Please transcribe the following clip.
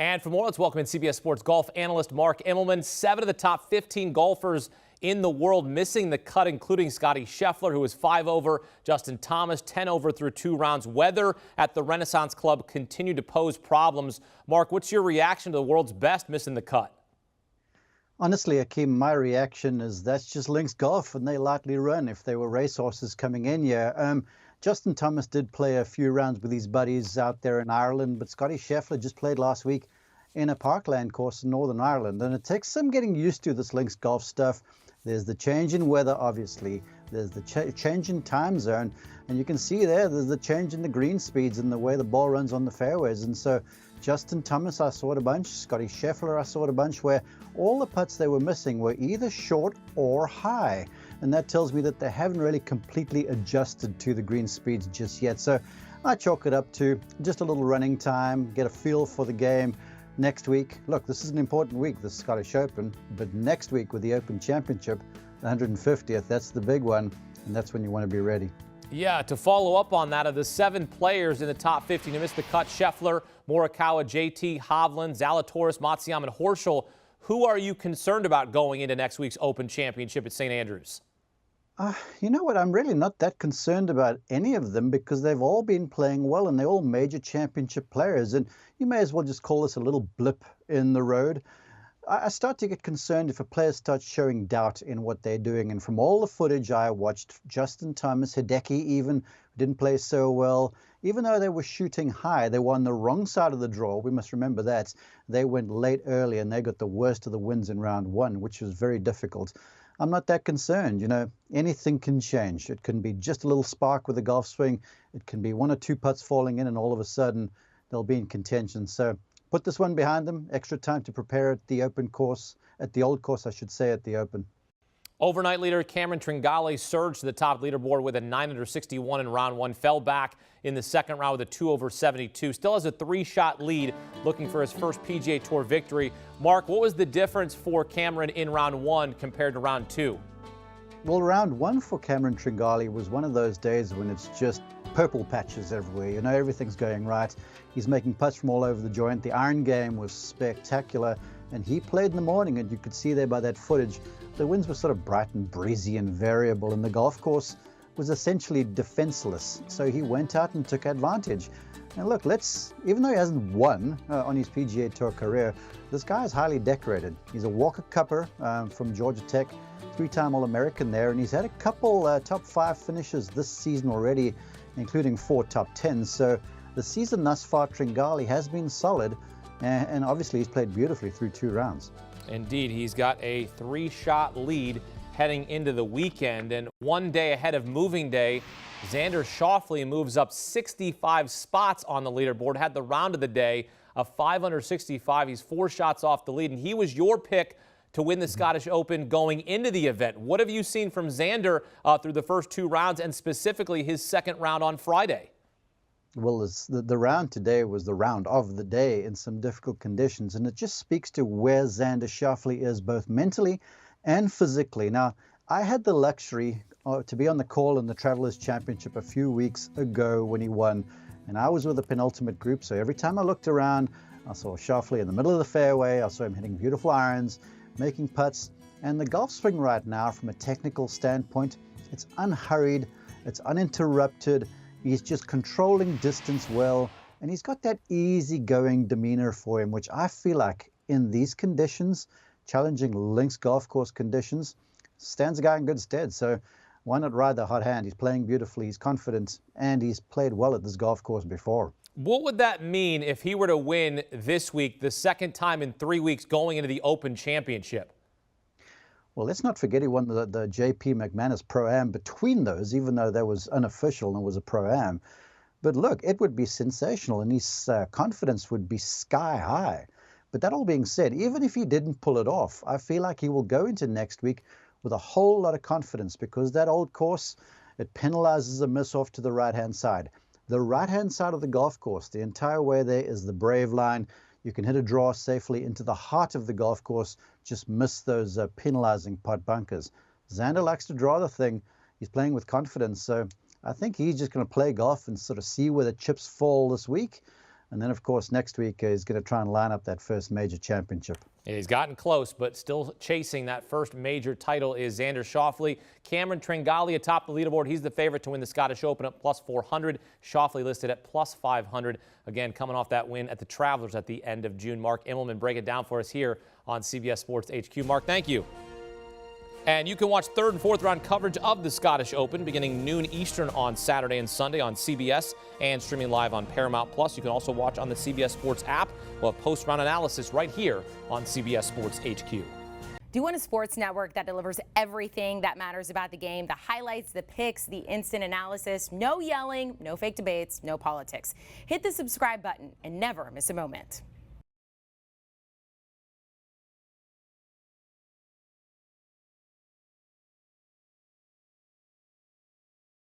And for more, let's welcome in CBS Sports golf analyst Mark Immelman. 7 of the top 15 golfers in the world missing the cut, including Scottie Scheffler, who was 5 over, Justin Thomas 10 over through 2 rounds. Weather at the Renaissance Club continued to pose problems. Mark, what's your reaction to the world's best missing the cut? Honestly, Akeem, my reaction is that's just links golf, and they lightly run if they were racehorses coming in here. Justin Thomas did play a few rounds with his buddies out there in Ireland, but Scottie Scheffler just played last week in a parkland course in Northern Ireland, and it takes some getting used to this links golf stuff. There's the change in weather, obviously. There's the change in time zone, and you can see there's the change in the green speeds and the way the ball runs on the fairways. And so Justin Thomas, I saw it a bunch. Scottie Scheffler, I saw it a bunch, where all the putts they were missing were either short or high. And that tells me that they haven't really completely adjusted to the green speeds just yet. So I chalk it up to just a little running time, get a feel for the game. Next week, look, this is an important week, the Scottish Open, but next week with the Open Championship, the 150th, that's the big one, and that's when you want to be ready. Yeah, to follow up on that, of the 7 players in the top 15 who missed the cut, Scheffler, Morikawa, JT, Hovland, Zalatoris, Matsuyama, and Horschel, who are you concerned about going into next week's Open Championship at St. Andrews? You know what, I'm really not that concerned about any of them because they've all been playing well and they're all major championship players. And you may as well just call this a little blip in the road. I start to get concerned if a player starts showing doubt in what they're doing. And from all the footage I watched, Justin Thomas, Hideki even, didn't play so well. Even though they were shooting high, they were on the wrong side of the draw. We must remember that. They went late early and they got the worst of the wins in round 1, which was very difficult. I'm not that concerned. You know, anything can change. It can be just a little spark with a golf swing. It can be 1 or 2 putts falling in and all of a sudden they'll be in contention. So put this one behind them. Extra time to prepare at the open course, at the old course, I should say, at the Open. Overnight leader Cameron Tringale surged to the top leaderboard with a 961 in round 1, fell back in the second round with a 2 over 72. Still has a 3-shot lead, looking for his first PGA Tour victory. Mark, what was the difference for Cameron in round 1 compared to round 2? Well, round 1 for Cameron Tringale was one of those days when it's just purple patches everywhere. You know, everything's going right. He's making putts from all over the joint. The iron game was spectacular. And he played in the morning, and you could see there by that footage, the winds were sort of bright and breezy and variable, and the golf course was essentially defenseless. So he went out and took advantage. And look, even though he hasn't won on his PGA Tour career, this guy is highly decorated. He's a Walker Cupper from Georgia Tech, 3-time All-American there, and he's had a couple top 5 finishes this season already, including 4 top 10s. So the season thus far, Tringale has been solid. And obviously he's played beautifully through 2 rounds. Indeed, he's got a 3-shot lead heading into the weekend. And one day ahead of moving day, Xander Schauffele moves up 65 spots on the leaderboard, had the round of the day, a 5 under 65. He's 4 shots off the lead, and he was your pick to win the Scottish Open going into the event. What have you seen from Xander through the first 2 rounds, and specifically his second round on Friday? Well, the round today was the round of the day in some difficult conditions, and it just speaks to where Xander Schauffele is both mentally and physically. Now, I had the luxury to be on the call in the Travelers Championship a few weeks ago when he won, and I was with the penultimate group, so every time I looked around, I saw Schauffele in the middle of the fairway. I saw him hitting beautiful irons, making putts, and the golf swing right now, from a technical standpoint, it's unhurried, it's uninterrupted. He's just controlling distance well, and he's got that easygoing demeanor for him, which I feel like in these conditions, challenging links golf course conditions, stands a guy in good stead. So why not ride the hot hand? He's playing beautifully, he's confident, and he's played well at this golf course before. What would that mean if he were to win this week, the second time in 3 weeks going into the Open Championship? Well, let's not forget he won the J.P. McManus Pro-Am between those, even though that was unofficial and was a Pro-Am. But look, it would be sensational, and his confidence would be sky high. But that all being said, even if he didn't pull it off, I feel like he will go into next week with a whole lot of confidence, because that old course, it penalizes a miss off to the right-hand side. The right-hand side of the golf course, the entire way there is the brave line. You can hit a draw safely into the heart of the golf course, just miss those penalizing pot bunkers. Xander likes to draw the thing. He's playing with confidence, so I think he's just going to play golf and sort of see where the chips fall this week. And then, of course, next week he's going to try and line up that first major championship. He's gotten close, but still chasing that first major title is Xander Schauffele. Cameron Tringale atop the leaderboard. He's the favorite to win the Scottish Open at plus 400. Schauffele listed at plus 500. Again, coming off that win at the Travelers at the end of June. Mark Immelman break it down for us here on CBS Sports HQ. Mark, thank you. And you can watch third and fourth round coverage of the Scottish Open beginning noon Eastern on Saturday and Sunday on CBS and streaming live on Paramount+. You can also watch on the CBS Sports app. We'll have post-round analysis right here on CBS Sports HQ. Do you want a sports network that delivers everything that matters about the game? The highlights, the picks, the instant analysis, no yelling, no fake debates, no politics. Hit the subscribe button and never miss a moment.